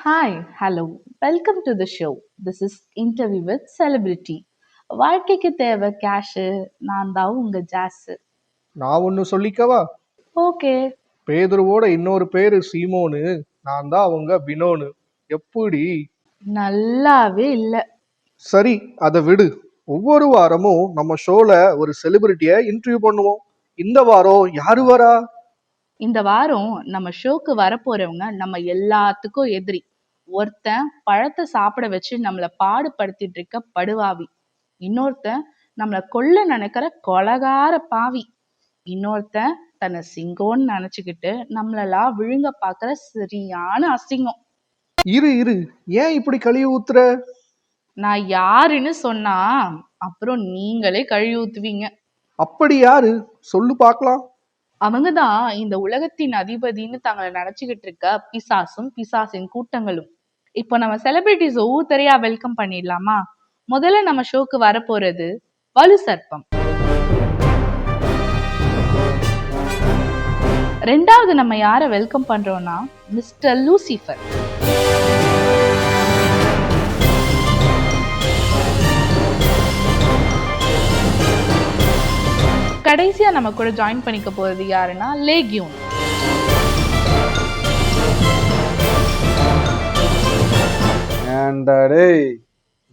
Hi, hello, welcome to the show. This is Interview with Celebrity. வாழ்க்கைக்கு தேவை cash, நான் தான் உங்க ஜாஸு. நான் ஒன்னு சொல்லிக்கவா? ஓகே. பேதுருவோட இன்னொரு பேரு சீமோனு, நான் தான் அவங்க பினோனு. எப்படி? நல்லாவே இல்ல. சரி, அதை விடு. ஒவ்வொரு வாரமும் நம்ம ஷோல ஒரு செலிபிரிட்டிய இன்டர்வியூ பண்ணுவோம். இந்த வாரம் யாரு வரா? இந்த வாரம் நம்ம ஷோக்கு வரப்போறவங்க நம்ம எல்லாத்துக்கும் எதிரி. ஒருத்தன் பழத்தை சாப்பிட வச்சு நம்மள பாடுபடுத்திட்டு இருக்க படுவாவி. இன்னொருத்தன் நம்மள கொல்ல நினைக்கிற கொலகார பாவி. இன்னொருத்தன் தன்னை சிங்கோன்னு நினைச்சுக்கிட்டு நம்மளெல்லாம் விழுங்க பாக்குற சரியான அசிங்கம். இரு, ஏன் இப்படி கழுவி ஊத்துற? நான் யாருன்னு சொன்னா அப்புறம் நீங்களே கழுவி ஊத்துவீங்க. அப்படி யாரு? சொல்லு பார்க்கலாம். அவங்கதான் இந்த உலகத்தின் அதிபதினு தங்களை நினைச்சுக்கிட்டு இருக்க பிசாசும் பிசாசின் கூட்டங்களும். இப்போ நம்ம செலிபிரிட்டிஸ் ஒவ்வொருத்தரையா வெல்கம் பண்ணிடலாமா? முதல்ல நம்ம ஷோக்கு வரப்போறது வலு சர்ப்பம். ரெண்டாவது நம்ம யார வெல்கம் பண்றோம்னா மிஸ்டர் லூசிஃபர். கடைசியா நம்ம கூட ஜாயின் பண்ணிக்க போறது யாருன்னா லேகியூன்.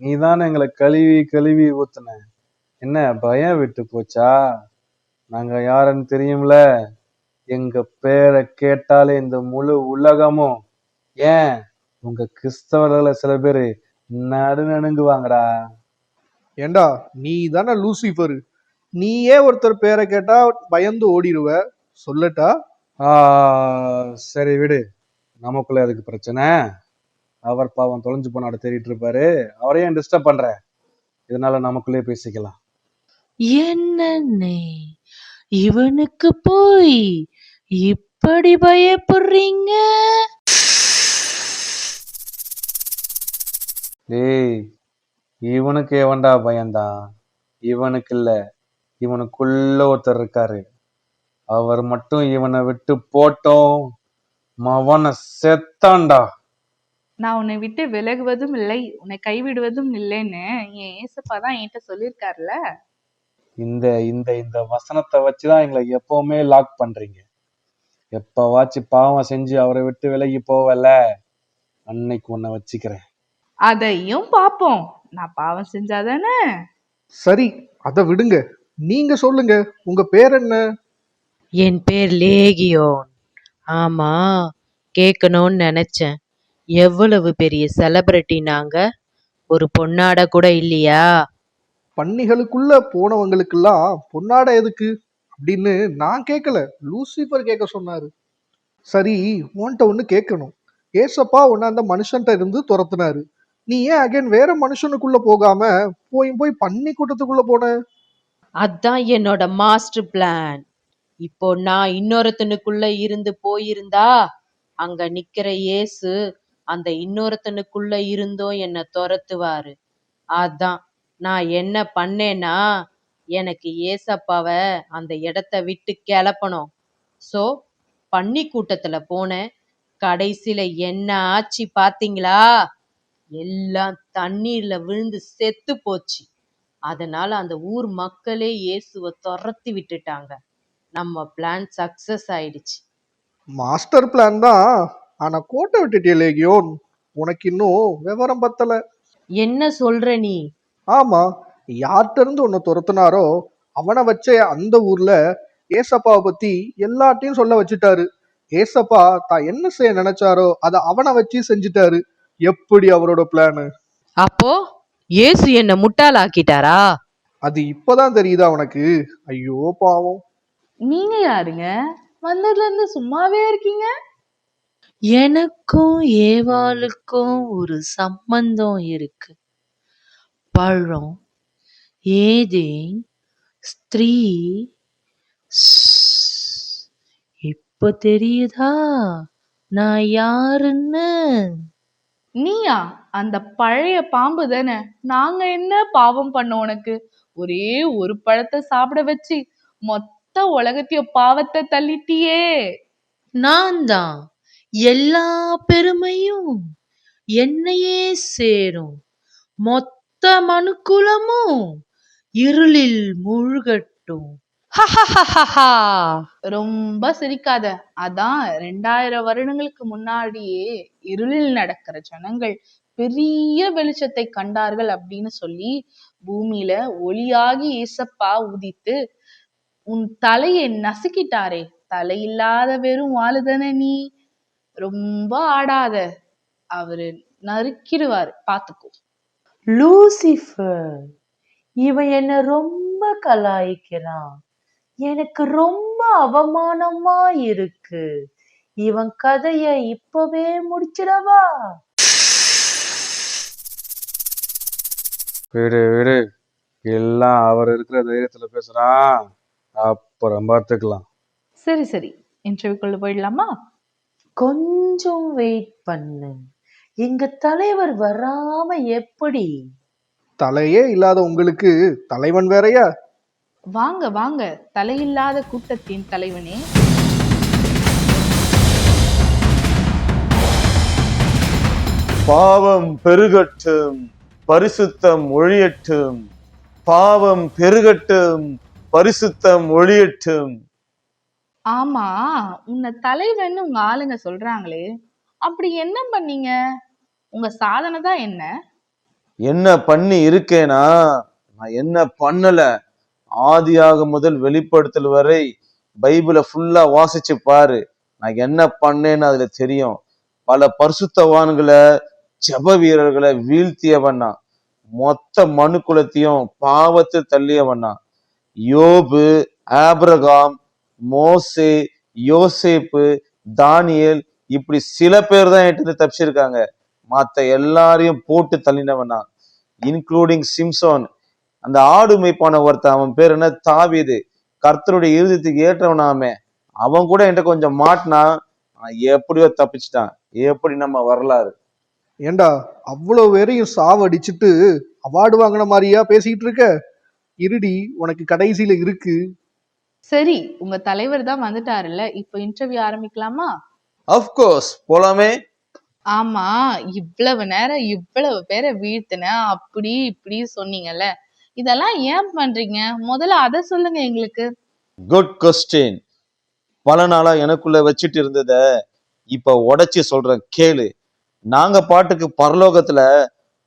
நீதான் எங்களை கழுவி ஊத்துன. என்ன பயம் விட்டு போச்சா? நாங்க யாருன்னு தெரியும்ல. எங்க பேரை கேட்டாலே இந்த முழு உலகமும், ஏன் உங்க கிறிஸ்தவர்கள சில பேரு நடுநடுங்குவாங்கடா. ஏண்டா, நீ தானே லூசிஃபரு. நீயே ஒருத்தர் பேரை கேட்டா பயந்து ஓடிடுவ. சொல்லட்டா? சரி விடு, நமக்குள்ள அதுக்கு பிரச்சனை. அவர் பாவம் தொலைஞ்சு போனாட தேடிட்டு இருப்பாரு, அவரையும் டிஸ்டர்ப் பண்ற. இதனால நமக்குள்ளே பேசிக்கலாம். என்னன்னே இவனுக்கு போய் இப்படி பயப்படுறீங்க? டேய், இவனுக்கு எவன்டா பயந்தான்? இவனுக்கு இல்ல, இவனுக்குள்ள ஒருத்தர் இருக்காரு. அவர் மட்டும் இவனை விட்டு போட்டோம், மவனை செத்தான்டா. நான் உன்னை விட்டு விலகுவதும் இல்லை, உன்னை கைவிடுவதும் இல்லைன்னு என் ஏசப்பா தான் என்கிட்ட சொல்லியிருக்காருல. இந்த இந்த இந்த வசனத்தை வச்சுதான் எங்களை எப்பவுமே லாக் பண்றீங்க. எப்பவாச்சும் பாவம் செஞ்சு அவரை விட்டு விலகி போவல, அன்னைக்கு உன்னை வச்சுக்கிறேன். அதையும் பாப்போம். நான் பாவம் செஞ்சாதானே. சரி, அதை விடுங்க. நீங்க சொல்லுங்க, உங்க பேர் என்ன? என் பேர் லேகியோன். ஆமா, கேட்கணும்னு நினைச்சேன். எவ்வளவு பெரிய செலிபிரிட்டி நாங்க, ஒரு பொன்னாடை கூட இல்லையா? பன்னிகளுக்குள்ள போனவங்களுக்கெல்லாம் பொன்னாடை எதுக்கு அப்படின்னு நான் கேட்கல, லூசிஃபர் கேட்க சொன்னாரு. சரி, உன்கிட்ட ஒண்ணு கேட்கணும். ஏசப்பா உன்ன அந்த மனுஷன்ட்ட இருந்து துரத்துனாரு. நீ ஏன் அகைன் வேற மனுஷனுக்குள்ள போகாம போய் பன்னி கூட்டத்துக்குள்ள போன? அதான் என்னோட மாஸ்டர் பிளான். இப்போ நான் இன்னொருத்தனுக்குள்ள இருந்து போயிருந்தா, அங்க நிக்கிற இயேசு அந்த இன்னொருத்தனுக்குள்ள இருந்தும் என்ன துரத்துவாரு. அதான் நான் என்ன பண்ணேன்னா, எனக்கு ஏசப்பாவை அந்த இடத்த விட்டு கிளப்பணும். சோ பன்னி கூட்டத்துல போனேன். கடைசியில என்ன ஆச்சு பாத்தீங்களா? எல்லாம் தண்ணீர்ல விழுந்து செத்து போச்சு. அதனால அந்த ஊர் மக்களே இயேசுவை துரத்தி விட்டுட்டாங்க. நம்ம பிளான் சக்சஸ் ஆயிடுச்சு. மாஸ்டர் பிளான் தான், ஆனா கோட்டை விட்டுட்டிய லேகியோன். உனக்கு இன்னும் விவரம் பத்தல. என்ன சொல்ற நீ? ஆமா, யார்கிட்ட இருந்து உன்னை துரத்துனாரோ அவனை வச்சே அந்த ஊர்ல ஏசப்பாவை பத்தி எல்லாத்தையும் சொல்ல வச்சுட்டாரு. ஏசப்பா தான் என்ன செய்ய நினைச்சாரோ அதை அவனை வச்சு செஞ்சுட்டாரு. எப்படி அவரோட பிளானு? அப்போ இயேசு என்ன முட்டாளாக்கிட்டாரா? அது இப்பதான் தெரியுதா உனக்கு? ஐயோ பாவம். நீங்க யாருங்க? வந்ததுல இருந்து சும்மாவே இருக்கீங்க. எனக்கும் ஏவாளுக்கும் ஒரு சம்பந்தம் இருக்கு. பழம், ஏதேன், ஸ்திரீ. இப்ப தெரியுதா நான் யாருன்னு? நீயா? அந்த பழைய பாம்பு தானே. நாங்க என்ன பாவம் பண்ண உனக்கு? ஒரே ஒரு பழத்தை சாப்பிட வச்சு மொத்த உலகத்தையும் பாவத்தை தள்ளிட்டியே. நான் தான் எல்லா பெருமையும் என்னையே சேரும். மொத்த மனுக்குலமும் இருளில் மூழ்கட்டும். ஹஹஹஹஹா. ரொம்ப சிரிக்காத. அதான் 2000 வருடங்களுக்கு முன்னாடியே இருளில் நடக்கிற ஜனங்கள் பெரிய வெளிச்சத்தை கண்டார்கள் அப்படின்னு சொல்லி பூமியில ஒளியாகி ஏசப்பா உதித்து உன் தலையை நசுக்கிட்டாரே. தலையில்லாத வெறும் வாளுதானே நீ. ரொம்ப ஆடாத. அவரு நறுக்கிடுவாரு, பாத்துக்கோ. லூசிஃபர், இவன் என்ன ரொம்ப கலாய்க்கிறான். எனக்கு ரொம்ப அவமானமா இருக்கு. இவன் கதைய இப்பவே முடிச்சிடவா? விடு விடு, எல்லாம் அவர் இருக்கிற தைரியத்துல பேசுறான், அப்புறம் பார்த்துக்கலாம். சரி சரி, இன்டர்வியூக்குள்ள போயிடலாமா? கொஞ்சம் வெயிட் பண்ணு. எங்க தலைவர் வராம எப்படி? தலையே இல்லாத உங்களுக்கு தலைவன் வேறயா? வாங்க வாங்க, தலையில்லாத கூட்டத்தின் தலைவனே. பாவம் பெருகட்டும், பரிசுத்தம் ஒழியட்டும். பாவம் பெருகட்டும், பரிசுத்தம் ஒழியட்டும். ஆமா, உன்னை தலைவன்னு உங்க ஆளுங்க சொல்றாங்களே, அப்படி என்ன பண்ணீங்க? உங்க சாதனை தான் என்ன? என்ன பண்ணி இருக்கேனா? நான் என்ன பண்ணல. ஆதியாக முதல் வெளிப்படுத்தல் வரை பைபிளை ஃபுல்லா வாசிச்சு பாரு. நான் என்ன பண்ணேன்னு அதுல தெரியும். பல பரிசுத்தவான்களை, ஜெப வீரர்களை வீழ்த்தியவனா. மொத்த மனு குலத்தையும் பாவத்தை தள்ளியவனா. யோபு, ஆபிரகாம், மோசே, யோசேப்பு, தானியேல், இப்படி சில பேர் தான் என்கிட்ட தப்பிச்சிருக்காங்க. மத்த எல்லாரையும் போட்டு தள்ளினவனா. இன்க்ளூடிங் சிம்சோன். அந்த ஆடு மேய்ப்பான ஒருத்தன், அவன் பேர் என்ன, தாவீது. கர்த்தருடைய இருதயத்துக்கு ஏற்றவனாமே. அவன் கூட என்கிட்ட கொஞ்சம் மாட்டினா, எப்படியோ தப்பிச்சிட்டான். எப்படி நம்ம வரலாறு. ஏண்டா அவ்வளவு பேரையும் சாவடிச்சிட்டு அவார்டு வாங்கின மாதிரியா பேசிட்டு இருக்க? இருடி, உனக்கு கடைசியில இருக்கு. சரி, உங்க தலைவர் தான் வந்துட்டாருல்ல, இப்ப இன்டர்வியூ ஆரம்பிக்கலாமா? அப்கோர்ஸ், போலாமே. ஆமா, இவ்வளவு நேரம் இவ்வளவு பேரை வீழ்த்தின அப்படி இப்படி சொன்னீங்கல்ல, இதெல்லாம் ஏன் பண்றீங்க? முதல்ல அதை சொல்லுங்க எங்களுக்கு. Good question. பல நாளா எனக்குள்ள வச்சிட்டு இருந்தத இப்ப உடைச்சு சொல்றேன், கேளு. நாங்க பாட்டுக்கு பரலோகத்துல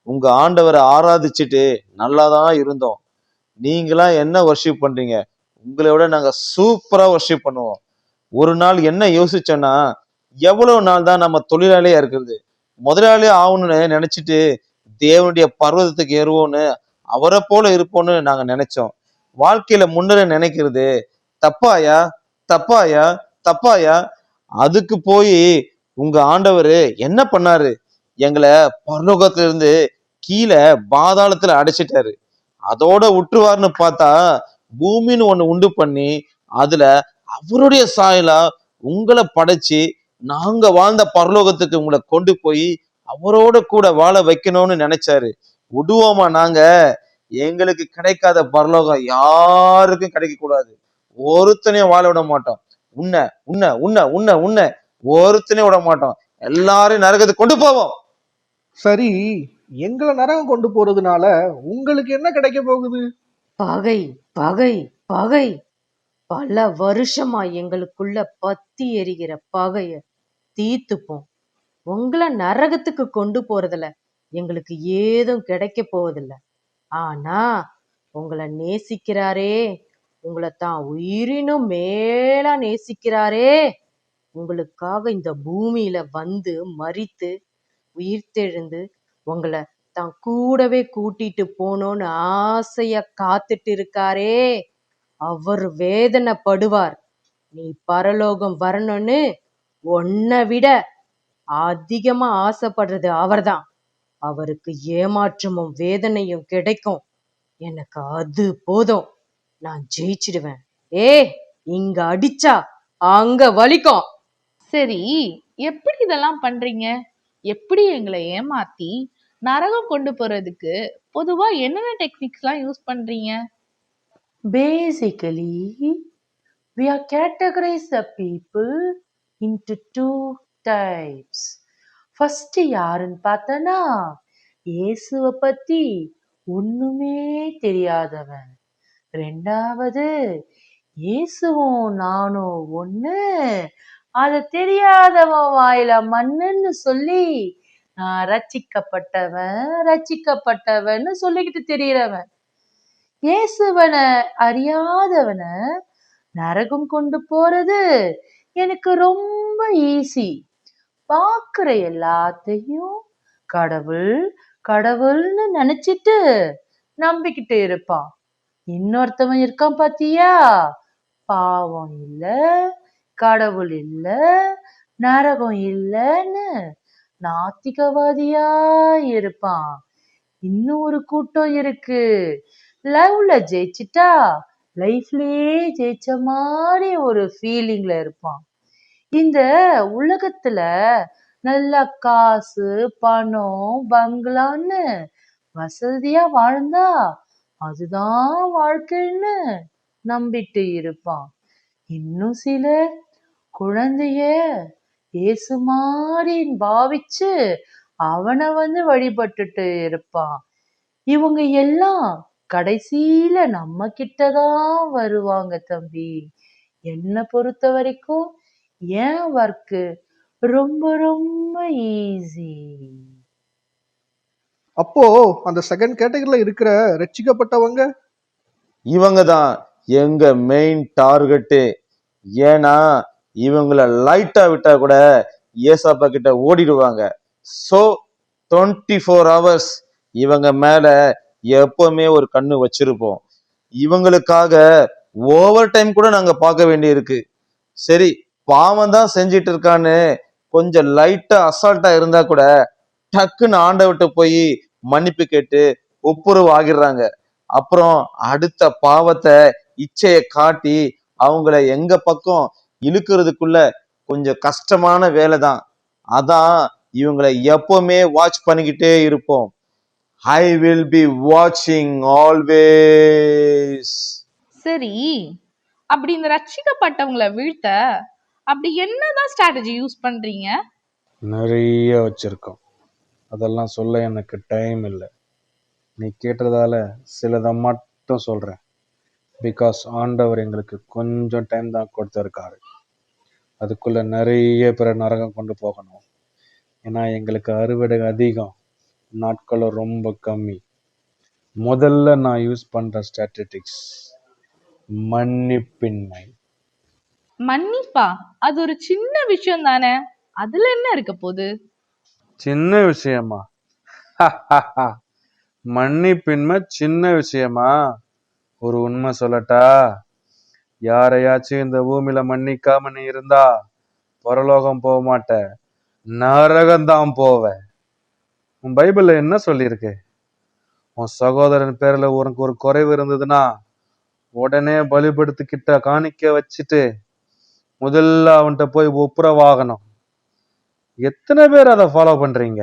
உங்க ஆண்டவரை ஆராதிச்சுட்டு நல்லாதான் இருந்தோம். நீங்களாம் என்ன வர்ஷிப் பண்றீங்க? உங்களை விட நாங்க சூப்பரா வர்ஷிப் பண்ணுவோம். ஒரு நாள் என்ன யோசிச்சோன்னா, எவ்வளவு நாள் தான் நம்ம தொழிலாளியா இருக்கிறது? முதலாளியா ஆகணும்னு நினைச்சிட்டு தேவனுடைய பர்வதத்துக்கு ஏறுவோன்னு, அவரை போல இருப்போம்னு நாங்க நினைச்சோம். வாழ்க்கையில முன்னேற நினைக்கிறது தப்பாயா? தப்பாயா? தப்பாயா? அதுக்கு போய் உங்க ஆண்டவரு என்ன பண்ணாரு? எங்களை பரலோகத்துல இருந்து கீழே பாதாளத்துல அடைச்சிட்டாரு. அதோட விட்டுருவாருன்னு பார்த்தா, பூமின்னு ஒண்ணு உண்டு பண்ணி அதுல அவருடைய சாயலா உங்களை படைச்சு நாங்க வாழ்ந்த பரலோகத்துக்கு உங்களை கொண்டு போய் அவரோட கூட வாழ வைக்கணும்னு நினைச்சாரு. விடுவோமா நாங்க? எங்களுக்கு கிடைக்காத பரலோகம் யாருக்கும் கிடைக்க கூடாது. ஒருத்தனையும் வாழ விட மாட்டோம். உன்ன உன்ன உன்ன உன்ன உன்ன ஒருத்தனையும் விட மாட்டோம். எல்லாரையும் நரகத்துக்கு கொண்டு போவோம். சரி, எங்களை நரகம் கொண்டு போறதுனால உங்களுக்கு என்ன கிடைக்க போகுது? பகை, பகை, பகை. பல வருஷமா எங்களுக்குள்ள பத்தி எரிகிற பகைய தீர்த்துப்போம். உங்களை நரகத்துக்கு கொண்டு போறதுல எங்களுக்கு ஏதும் கிடைக்க போவதில்ல. ஆனா உங்களை நேசிக்கிறாரே, உங்களை தான் உயிரினும் மேலா நேசிக்கிறாரே, உங்களுக்காக இந்த பூமியில வந்து மரித்து உயிர்த்தெழுந்து உங்களை தான் கூடவே கூட்டிட்டு போனோன்னு ஆசையா காத்துட்டு இருக்காரே, அவர் வேதனைப்படுவார். நீ பரலோகம் வரணும்னு உன்னை விட அதிகமா ஆசைப்படுறது அவர்தான். அவருக்கு ஏமாற்றமும் வேதனையும் கிடைக்கும். எனக்கு அது போதும். நான் ஜெயிச்சிடுவேன். ஏ, இங்க அடிச்சா அங்க வலிக்கும். சரி, எப்படி இதெல்லாம் பண்றீங்க? எப்படி எங்களை ஏமாத்தி நரகம் கொண்டு போறதுக்கு பொதுவா என்னென்ன டெக்னிக்ஸ்லாம் யூஸ் பண்றீங்க? Basically, we are categorize the people into two types. First யாருன்னு பார்த்தனா இயேசுவை பத்தி ஒண்ணுமே தெரியாதவன். ரெண்டாவது இயேசுவும் நானும் ஒண்ணு, அது தெரியாதவன் வாயில மண்ணுன்னு சொல்லி நான் ரட்சிக்கப்பட்டவன்னு சொல்லிக்கிட்டு தெரியறவன். இயேசுவன அறியாதவன நரகம் கொண்டு போறது எனக்கு ரொம்ப ஈஸி. பார்க்கிற எல்லாத்தையும் கடவுள் கடவுள்னு நினைச்சிட்டு நம்பிக்கிட்டு இருப்பான். இன்னொருத்தவன் இருக்கான் பாத்தியா, பாவம் இல்ல, கடவுள் இல்ல, நரகம் இல்லன்னு நாத்திகவாதியா இருப்பான். இன்னும் ஒரு கூட்டம் இருக்கு, லவ்ல ஜெயிச்சிட்டா லைஃப்லயே ஜெயிச்ச மாதிரி ஒரு ஃபீலிங்ல இருப்பான். இந்த உலகத்துல நல்ல காசு பணம் பங்களான்னு வசதியா வாழ்ந்தா அதுதான் வாழ்க்கைன்னு நம்பிட்டு இருப்பான். இன்னும் சிலர் குழந்தைய இயேசு மாதிரி பாவிச்சு அவனை வழிபட்டுட்டு இருப்பான். இவங்க எல்லாம் கடைசியில நம்ம கிட்டதான் வருவாங்க தம்பி. என்னை பொறுத்த வரைக்கும் என் ஒர்க்கு ரொம்ப ரொம்ப ஈஸி. அப்போ அந்த செகண்ட் கேட்டகரியில இருக்கிற ரட்சிக்கப்பட்டவங்க இவங்க தான் எங்க மெயின் டார்கெட்டு. ஏன்னா இவங்கள லைட்டா விட்டா கூட ஏசாப்பா கிட்ட ஓடிடுவாங்க. ஸோ 24 hours இவங்க மேல எப்பவுமே ஒரு கண்ணு வச்சிருப்போம். இவங்களுக்காக ஓவர் டைம் கூட நாங்க பார்க்க வேண்டியிருக்கு. சரி, பாவம் தான் செஞ்சிட்டு இருக்கான்னு கொஞ்சம் லைட்டா அசால்ட்டா இருந்தா கூட டக்குன்னு ஆண்டவர்கிட்ட போய் மன்னிப்பு கேட்டு ஒப்புரவு ஆகிடுறாங்க. அப்புறம் அடுத்த பாவத்தை இச்சையை காட்டி அவங்கள எங்க பக்கம் இழுக்கிறதுக்குள்ள கொஞ்சம் கஷ்டமான வேலை தான். அதான் இவங்களை எப்பவுமே வாட்ச் பண்ணிக்கிட்டே இருப்போம். ஐ வில் பி வாட்சிங் ஆல்வேஸ். சரி, அப்படி இந்த ரட்சிக்கப்பட்டவங்களை வீழ்த்த அப்படி என்னதான் ஸ்ட்ராட்டஜி யூஸ் பண்றீங்க? நிறைய வச்சிருக்கோம், அதெல்லாம் சொல்ல எனக்கு டைம் இல்லை. நீ கேட்டதால சிலதை மட்டும் சொல்றேன். பிகாஸ் ஆண்டவர் எங்களுக்கு கொஞ்சம் டைம் தான் கொடுத்துருக்காரு. அதுக்குள்ள நிறைய பேரை நரகம் கொண்டு போகணும். ஏன்னா எங்களுக்கு அறுவடை அதிகம், நாட்களும் ரொம்ப கம்மி. முதல்ல நான் யூஸ் பண்ற ஸ்ட்ராட்டஜிக்ஸ் மன்னிப்பின்மை. மன்னிப்பா? அது ஒரு சின்ன விஷயம் தானே, அதுல என்ன இருக்க போகுது? சின்ன விஷயமா? மன்னிப்பின்மை சின்ன விஷயமா? ஒரு உண்மை சொல்லட்டா, யாரையாச்சும் இந்த பூமியில மன்னிக்காம நீ இருந்தா பரலோகம் போக மாட்ட, நரகம்தான் போவ. உன் பைபிள்ல என்ன சொல்லியிருக்கு? உன் சகோதரன் பேர்ல உனக்கு ஒரு குறைவு இருந்ததுன்னா உடனே பலிபடுத்திக்கிட்ட காணிக்க வச்சுட்டு முதல்ல அவன்கிட்ட போய் ஒப்புரவாகணும். எத்தனை பேர் அதை ஃபாலோ பண்றீங்க?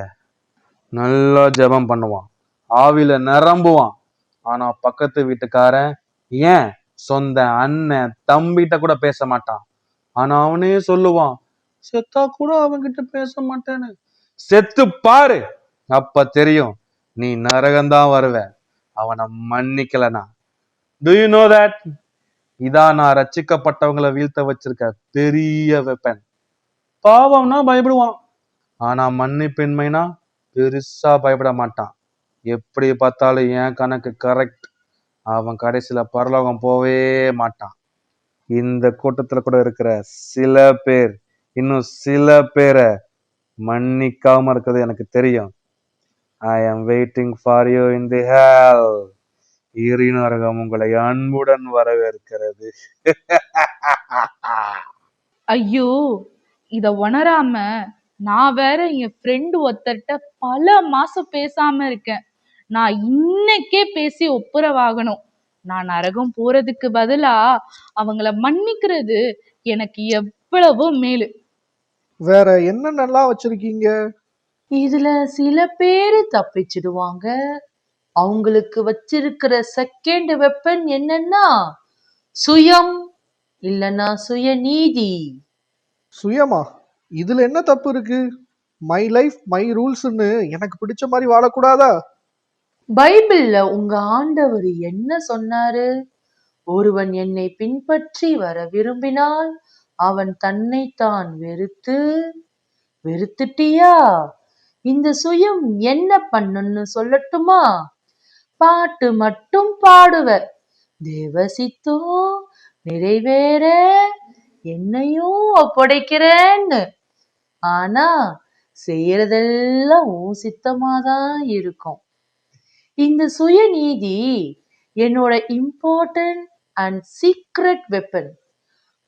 நல்லா ஜெபம் பண்ணுவான், ஆவில நிரம்புவான். ஆனா பக்கத்து வீட்டுக்காரன், ஏன் சொந்த அண்ணன் தம்பிகிட்ட கூட பேச மாட்டான். ஆனா அவனே சொல்லுவான், செத்தா கூட அவன்கிட்ட பேச மாட்டேன்னு. செத்து பாரு, அப்ப தெரியும் நீ நரகம்தான் வருவ அவனை மன்னிக்கலனா. Do you know that? இதான் நான் ரட்சிக்கப்பட்டவங்களை வீழ்த்த வச்சிருக்க பெரிய வெப்பன். பாவம்னா பயப்படுவான், ஆனா மன்னிப்பின்மைனா பெருசா பயப்பட மாட்டான். எப்படி பார்த்தாலும் என் கணக்கு கரெக்ட், அவன் கடைசியில பரலோகம் போவே மாட்டான். இந்த கூட்டத்துல கூட இருக்கிற சில பேர், இன்னும் சில பேரை மன்னிக்காம இருக்கிறது எனக்கு தெரியும். I am waiting for you in the hell. நரகம் உங்களை அன்புடன் வரவேற்கிறது. ஐயோ, இத உணராம நான் வேற என் ஃப்ரெண்டு ஒருத்தர்கிட்ட பல மாசம் பேசாம இருக்கேன். நான் இன்னைக்கே பேசி ஒப்புரவாகணும். நான் நரகம் போறதுக்கு பதிலா அவங்கள மன்னிக்கிறது எனக்கு எவ்வளவோ மேலு. வேற என்னென்னலாம் வச்சிருக்கீங்க? இதுல சில பேரு தப்பிச்சிடுவாங்க. அவங்களுக்கு வச்சிருக்கிற செகண்ட் வெப்பன் என்னன்னா சுயம் இல்லைன்னா சுயநீதி. சுயமா? இதுல என்ன தப்பு இருக்கு? மை லைஃப் மை ரூல்ஸ்னு எனக்கு பிடிச்ச மாதிரி வாழக்கூடாதா? பைபிள்ல உங்க ஆண்டவர் என்ன சொன்னாரு? ஒருவன் என்னை பின்பற்றி வர விரும்பினால் அவன் தன்னைத்தான் வெறுத்துட்டியா? இந்த சுயம் என்ன பண்ணுன்னு சொல்லட்டுமா? பாட்டு மட்டும் பாடுவ, தேவ சித்தம் நிறைவேற என்னையும் ஒப்படைக்கிறேன்னு. ஆனா செய்யறதெல்லாம் உன் சித்தமாதான் இருக்கும். இந்த சுயநீதி என்னோட இம்பார்ட்டன்ட் அண்ட் சீக்ரெட் வெப்பன்.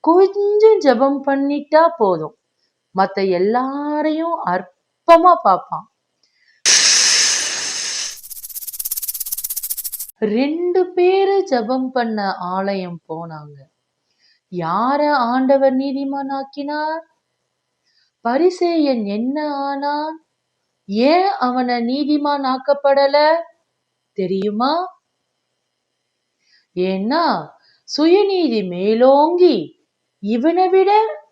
கொஞ்சம் ஜெபம் பண்ணிட்டா போதும், மத்த எல்லாரையும் அற்பமா பார்ப்பான். 2 பேரு ஜெபம் பண்ண ஆலயம் போனாங்க. யார ஆண்டவர் நீதிமான் ஆக்கினார்? பரிசேயன் என்ன ஆனான்? ஏன் அவன நீதிமான் ஆக்கப்படல தெரியுமா? ஏன்னா சுயநீதி மேலோங்கி இவனை விட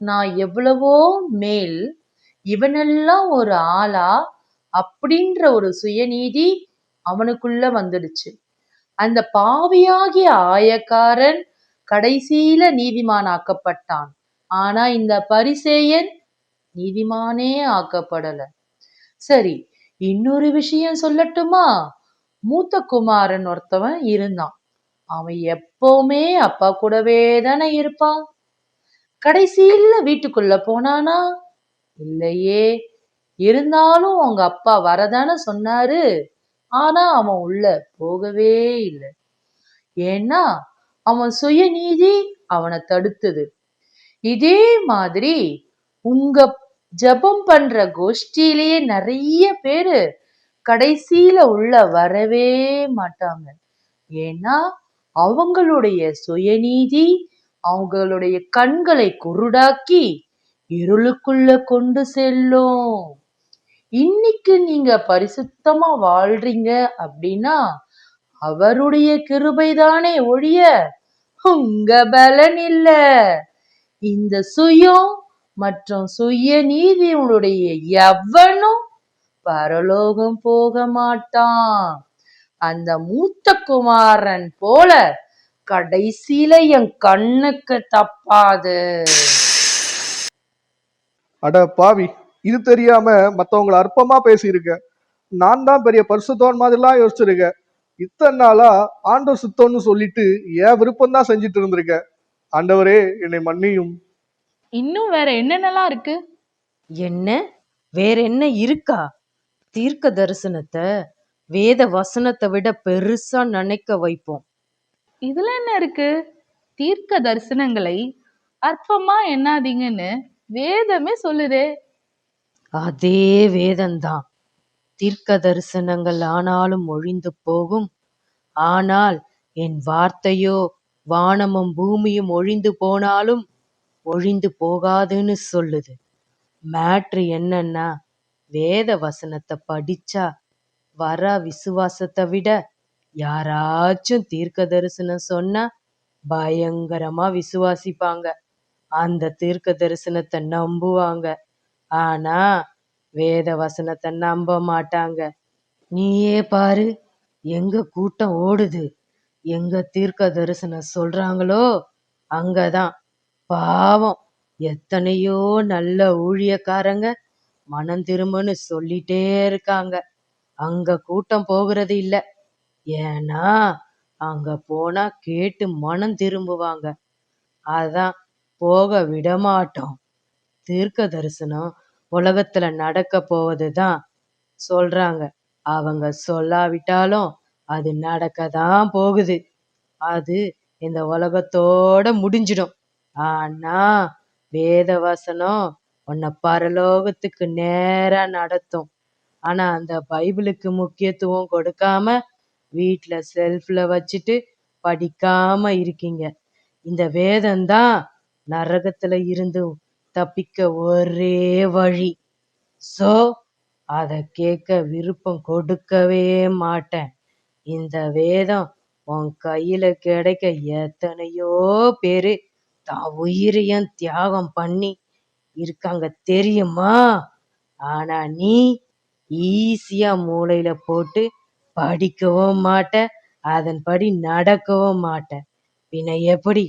நான் எவ்வளவோ மேல், இவனெல்லாம் ஒரு ஆளா அப்படின்ற ஒரு சுயநீதி அவனுக்குள்ள வந்துடுச்சு. அந்த பாவியாகிய ஆயக்காரன் கடைசியில நீதிமான் ஆக்கப்பட்டான். ஆனா இந்த பரிசேயன் நீதிமானே ஆக்கப்படல. சரி, இன்னொரு விஷயம் சொல்லட்டுமா? மூத்த குமாரன் ஒருத்தவன் இருந்தான். அவன் எப்பவுமே அப்பா கூடவே தானே இருப்பான். கடைசியில வீட்டுக்குள்ள போனானா? இல்லையே. இருந்தாலும் அவங்க அப்பா வரதானே சொன்னாரு. ஆனா அவன் உள்ள போகவே இல்லை. ஏன்னா அவன் சுயநீதி அவனை தடுத்தது. இதே மாதிரி உங்க ஜெபம் பண்ற கோஷ்டியிலேயே நிறைய பேரு கடைசியில உள்ள வரவே மாட்டாங்க. ஏன்னா அவங்களுடைய சுயநீதி அவங்களுடைய கண்களை குருடாக்கி இருளுக்குள்ள கொண்டு செல்லும். இன்னைக்கு நீங்க பரிசுத்தமா வாழ்றீங்க அப்படின்னா அவருடைய கிருபைதானே ஒழிய உங்க பலன் இல்ல. இந்த சுயம் மற்றும் சுயநீதியுடைய எவனும் பரலோகம் போக மாட்டான். அந்த மூத்த குமாரன் போல கடைசியில என் கண்ணுக்கு தப்பாது. அட பாவி, இது தெரியாம மத்தவங்கள அற்பமா பேசியிருக்க. நான் தான் பெரிய பரிசுத்தவன் மாதிரிலாம் யோசிச்சிருக்க. இத்தனை நாளா ஆண்டவர் சுத்தம்னு சொல்லிட்டு என் விருப்பம் தான் செஞ்சுட்டு இருந்திருக்க. ஆண்டவரே என்னை மன்னியும். இன்னும் வேற என்னென்னலாம் இருக்கு? என்ன வேற என்ன இருக்கா? தீர்க்க தரிசனத்தை வேத வசனத்தை விட பெருசா நினைக்க வைப்போம். இதுல என்ன இருக்கு? தீர்க்க தரிசனங்களை அற்பமா எண்ணாதீங்கன்னு வேதமே சொல்லுதே. அதே வேதம்தான். தீர்க்க தரிசனங்கள் ஆனாலும் ஒழிந்து போகும், ஆனால் என் வார்த்தையோ வானமும் பூமியும் ஒழிந்து போனாலும் ஒழிந்து போகாதுன்னு சொல்லுது. மேட்ரு என்னன்னா, வேத வசனத்தை படிச்சா வர விசுவாசத்தை விட யாராச்சும் தீர்க்க தரிசனம் சொன்னா பயங்கரமா விசுவாசிப்பாங்க, அந்த தீர்க்க தரிசனத்தை நம்புவாங்க. ஆனா வேத வசனத்தை நம்ப மாட்டாங்க. நீயே பாரு, எங்க கூட்டம் ஓடுது, எங்க தீர்க்க தரிசனம் சொல்றாங்களோ அங்கதான் பாவம் எத்தனையோ நல்ல ஊழியக்காரங்க மனம் திரும்புன்னு சொல்லிட்டே இருக்காங்க. அங்க கூட்டம் போகிறது இல்ல. ஏன்னா அங்க போனா கேட்டு மனம் திரும்புவாங்க. அதான் போக விடமாட்டோம். தீர்க்க தரிசனம் உலகத்துல நடக்க போவதுதான் சொல்றாங்க. அவங்க சொல்லாவிட்டாலும் அது நடக்கதான் போகுது. அது இந்த உலகத்தோட முடிஞ்சிடும். ஆனா வேத வசனம் உன்னை பரலோகத்துக்கு நேரா நடத்தும். ஆனா அந்த பைபிளுக்கு முக்கியத்துவம் கொடுக்காம வீட்டுல செல்ஃப்ல வச்சுட்டு படிக்காம இருக்கீங்க. இந்த வேதம்தான் நரகத்துல இருந்து தப்பிக்க ஒரே வழி. சோ அத கேட்க விருப்பம் கொடுக்கவே மாட்டேன். இந்த வேதம் உன் கையில கிடைக்க எத்தனையோ பேரு தான் உயிரையும் தியாகம் பண்ணி இருக்காங்க தெரியுமா? ஆனா நீ ஈஸியா மூளையில போட்டு படிக்கவும் மாட்ட, அதன்படி நடக்கவும் மாட்ட. பின்ன எப்படி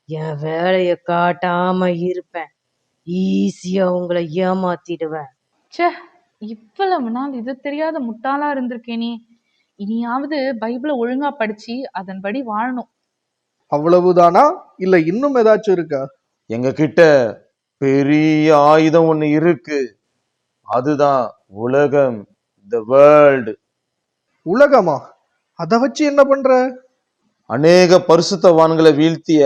என் வேலைய காட்டாம இருப்பேன்? ஈஸியா உங்களை ஏமாத்திடுவேன். ச்சே, இவ்வளவு நாள் இது தெரியாத முட்டாளா இருந்திருக்கேனே. இனியாவது பைபிளை ஒழுங்கா படிச்சு அதன்படி வாழணும். அவ்வளவுதானா? இல்ல இன்னும் ஏதாச்சும் இருக்கா? எங்க கிட்ட பெரிய ஆயுதம் ஒண்ணு இருக்கு. அதுதான் உலகம், த வேர்ல்டு. உலகமா? அத வச்சு என்ன பண்ற? அநேக பரிசுத்தவான்களை வீழ்த்திய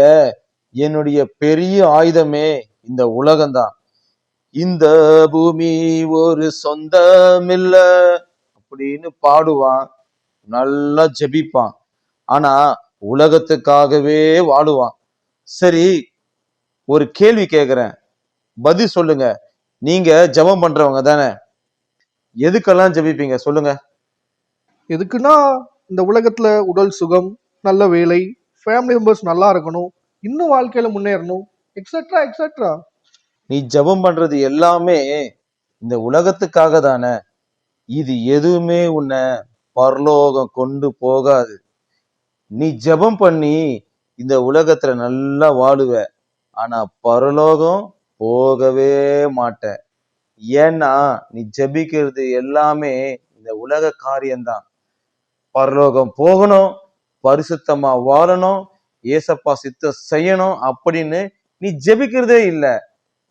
என்னுடைய பெரிய ஆயுதமே இந்த உலகம்தான். இந்த பூமி ஒரு சொந்தமில்ல அப்படின்னு பாடுவான், நல்லா ஜெபிப்பான். ஆனா உலகத்துக்காகவே வாழுவான். சரி, ஒரு கேள்வி கேக்குறேன், பதில் சொல்லுங்க. நீங்க ஜெபம் பண்றவங்க தானே? எதுக்கெல்லாம் ஜெபிப்பீங்க சொல்லுங்க? எதுக்குன்னா, இந்த உலகத்துல உடல் சுகம், நல்ல வேலை, ஃபேமிலி மெம்பர்ஸ் நல்லா இருக்கணும், இன்னும் வாழ்க்கையில முன்னேறணும், எக்ஸெட்ரா எக்ஸெட்ரா. நீ ஜெபம் பண்றது எல்லாமே இந்த உலகத்துக்காக தானே? இது எதுவுமே உன்னை பரலோகம் கொண்டு போகாது. நீ ஜெபம் பண்ணி இந்த உலகத்துல நல்லா வாழுவ, ஆனா பரலோகம் போகவே மாட்ட. ஏன்னா நீ ஜெபிக்கிறது எல்லாமே இந்த உலக காரியம்தான். பரலோகம் போகணும், பரிசுத்தமா வாழணும், ஏசப்பா சித்தம் செய்யணும் அப்படின்னு நீ ஜெபிக்கிறதே இல்லை.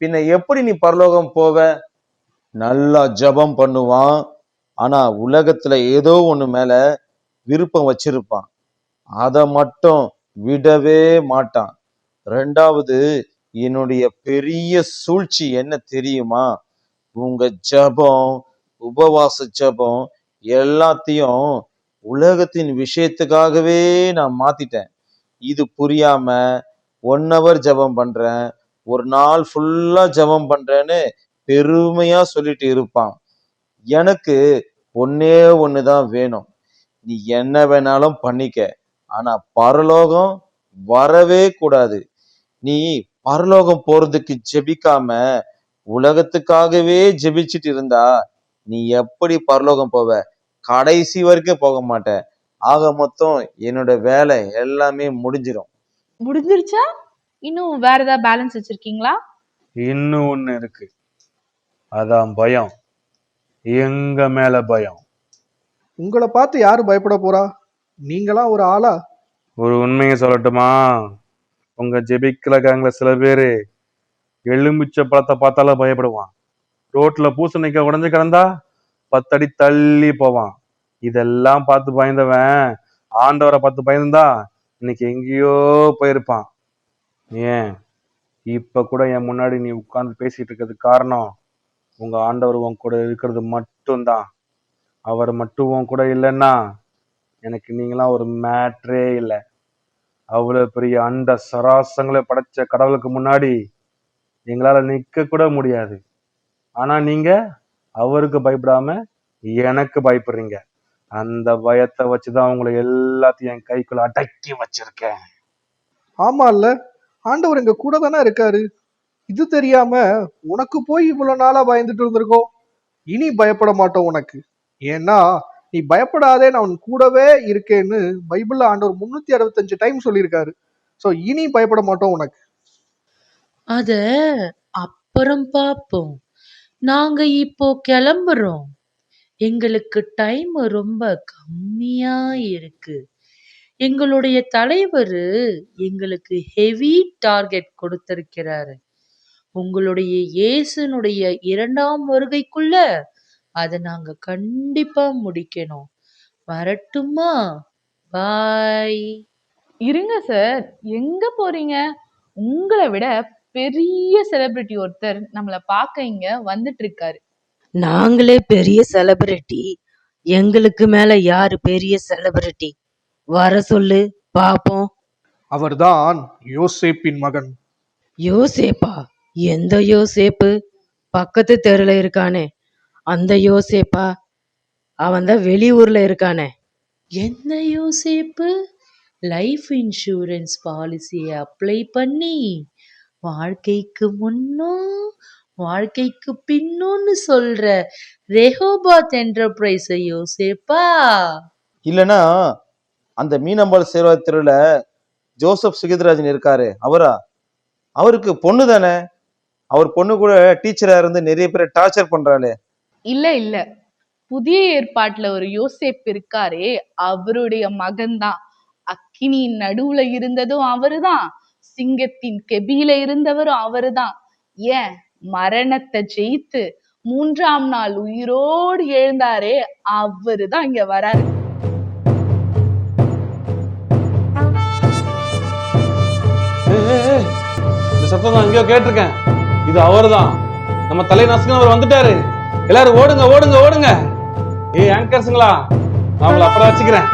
பின்ன எப்படி நீ பரலோகம் போவ? நல்லா ஜெபம் பண்ணுவான், ஆனா உலகத்துல ஏதோ ஒண்ணு மேல விருப்பம் வச்சிருப்பான், அதை மட்டும் விடவே மாட்டான். ரெண்டாவது, என்னுடைய பெரிய சூழ்ச்சி என்ன தெரியுமா? உங்க ஜெபம், உபவாச ஜெபம் எல்லாத்தையும் உலகத்தின் விஷயத்துக்காகவே நான் மாத்திட்டேன். இது புரியாம 1 hour ஜெபம் பண்றேன், ஒரு நாள் ஃபுல்லா ஜெபம் பண்றேன்னு பெருமையா சொல்லிட்டு இருப்பான். எனக்கு ஒன்னே ஒண்ணுதான் வேணும். நீ என்ன வேணாலும் பண்ணிக்க, ஆனா பரலோகம் வரவே கூடாது. நீ பரலோகம் போறதுக்கு ஜெபிக்காம உலகத்துக்காகவே ஜெபிச்சுட்டு இருந்தா நீ எப்படி பரலோகம் போவ? கடைசி வரைக்கும் போக மாட்ட. ஆக மொத்தம் என்னோட வேலை எல்லாமே முடிஞ்சிடும். முடிஞ்சிருச்சா? இன்னும் வேற ஏதாவது பேலன்ஸ் வச்சிருக்கீங்களா? இன்னும் ஒண்ணு இருக்கு, அதான் பயம். எங்க மேல பயம். உங்களை பார்த்து யாரு பயப்பட போறா? நீங்களாம் ஒரு ஆளா? ஒரு உண்மையை சொல்லட்டுமா? உங்க ஜெபிக்கல கேங்ல சில பேரு எலுமிச்சை பழத்தை பார்த்தாலும் பயப்படுவான். ரோட்ல பூசணிக்காய் உடஞ்சு கிடந்தா 10 அடி தள்ளி போவான். இதெல்லாம் பார்த்து பயந்தவன் ஆண்டவரை பார்த்து பயந்தா இன்னைக்கு எங்கேயோ போயிருப்பான். ஏன் இப்ப கூட என் முன்னாடி நீ உட்கார்ந்து பேசிட்டு இருக்கிறதுக்கு காரணம் உங்க ஆண்டவர் உன் கூட இருக்கிறது மட்டும்தான். அவர் மட்டும் உன் கூட இல்லைன்னா எனக்கு நீங்களாம் ஒரு மேட்ரே இல்லை. அவ்வளவு பெரிய அண்ட சராசங்களை படைச்ச கடவுளுக்கு முன்னாடி எங்களால நிக்க கூட முடியாது. ஆனா நீங்க அவருக்கு பயப்படாம எனக்கு பயப்படுறீங்க. அந்த பயத்தை வச்சுதான் உங்களை எல்லாத்தையும் என் கைக்குள்ள அடக்கி வச்சிருக்கேன். ஆமா இல்ல, ஆண்டவர் எங்க கூட தானே இருக்காரு. இது தெரியாம உனக்கு போய் இவ்வளவு நாளா பயந்துட்டு இருந்திருக்கோம். இனி பயப்பட மாட்டோம் உனக்கு. ஏன்னா நீ பயப்படாதே, நான் உன் கூடவே இருக்கேன்னு பைபிள்ல ஆண்டவர் 365 டைம் சொல்லியிருக்காரு. சோ இனி பயப்பட மாட்டோம் உனக்கு. அத அப்புறம் பார்ப்போம். நாங்க இப்போ கிளம்புறோம். எங்களுக்கு டைம் ரொம்ப கம்மியா இருக்கு. எங்களுடைய தலைவரு எங்களுக்கு ஹெவி டார்கெட் கொடுத்திருக்கிறாரு. உங்களுடைய இயேசுனுடைய 2ஆம் வருகைக்குள்ள அத நாங்க கண்டிப்பா முடிக்கணும். வரட்டுமா? பாய். இருங்க சார், எங்க போறீங்க? உங்களை விட பெரிய செலிபிரிட்டி ஒருத்தர் நம்மள பார்க்க இங்க வந்துட்டு இருக்காரு. நாங்களே பெரிய செலிபிரிட்டி, எங்களுக்கு மேல யாரு பெரிய செலிபிரிட்டி? வர சொல்லு பாப்போம். அவர்தான் யோசேப்பின் மகன். யோசேப்பா? எந்த யோசேப்பு? பக்கத்து தெருல இருக்கானே அந்த யோசேப்பா? அவன்தான் வெளியூர்ல இருக்கானே. என்ன யோசிப்பு? லைஃப் இன்சூரன்ஸ் பாலிசியை அப்ளை பண்ணி வாழ்க்கைக்கு முன்னும் வாழ்க்கைக்கு பின்னோன்னு சொல்ற ரெஹோபாத் என்டர்பிரைஸ் யோசேப்பா. இல்லனா அந்த மீனம்பாள் சேவா தெருவுல ஜோசப் சுகித்ராஜன் இருக்காரு, அவரா? அவருக்கு பொண்ணு தானே? அவர் பொண்ணு கூட டீச்சரா இருந்து நிறைய பேரை டார்ச்சர் பண்றாளே. இல்ல இல்ல, புதிய ஏற்பாட்டுல ஒரு யோசேப் இருக்காரே, அவருடைய மகன்தான். அக்கினியின் நடுவுல இருந்ததும் அவருதான், சிங்கத்தின் கெபியில இருந்தவரும் அவருதான். ஏன், மரணத்தை ஜெயித்து 3ஆம் நாள் உயிரோடு எழுந்தாரே, அவருதான் இங்க வராரு. இந்த சத்தம் நான் எங்கேயோ கேட்டிருக்கேன். இது அவர்தான், நம்ம தலை நசுக்கு அவர் வந்துட்டாரு. எல்லாரும் ஓடுங்க ஓடுங்க ஓடுங்க. ஆங்கர்ஸுங்களா, நான் உங்களை அப்புறம் வச்சுக்கிறேன்.